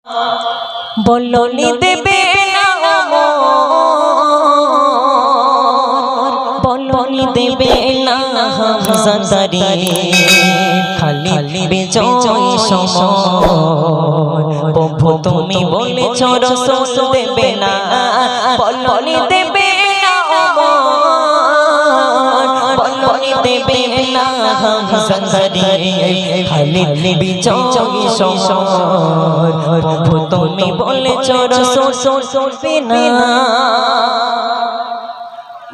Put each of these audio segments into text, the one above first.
বলনি দেবে না বলনি দেবে না হামজাদারি খালি বিজয় সময় প্রভু তুমি বলেছ রাসূল দেবে না বলনি দেবে না বলনি দেবে না হামজাদারি খালি বিজয় সময় প্রভু তুমি বলেছ রাসূল দেবে না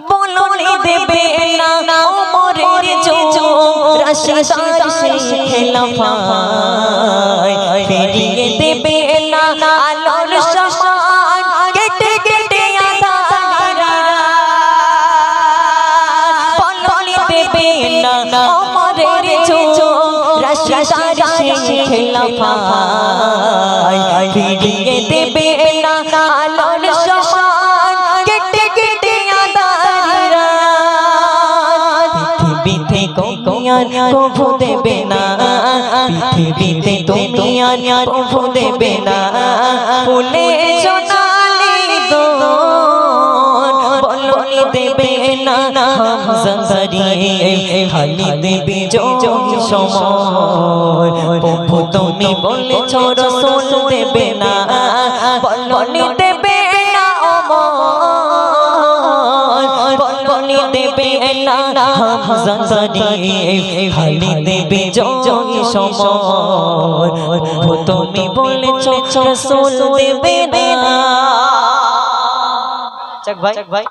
বলনি দেবে না ওমরের যুগ রাশিদার শেষ খেলাফায় ফিরিয়ে দেবে না আলোর সমান কেটে কেটে আঁধার বলনি দেবে না ওমরের যুগ রাশিদার শেষ খেলাফায় ফিরিয়ে দেবে না আলোর সমান কেটে কেটে প্রভু দেবে না পৃথিবীতে তুমি আর প্রভু দেবে না ফুলে সোনালি দোন বলনি দেবে না হামজাদারি খালি দেবে জয় সময় প্রভু তুমি বলেছ রাসূল দেবে না বলনি দেবে না বলনি দেবে না হামজাদারি খালি দেবে জয় সময় তুমি বলেছ রাসূল দেবে না। চাক ভাই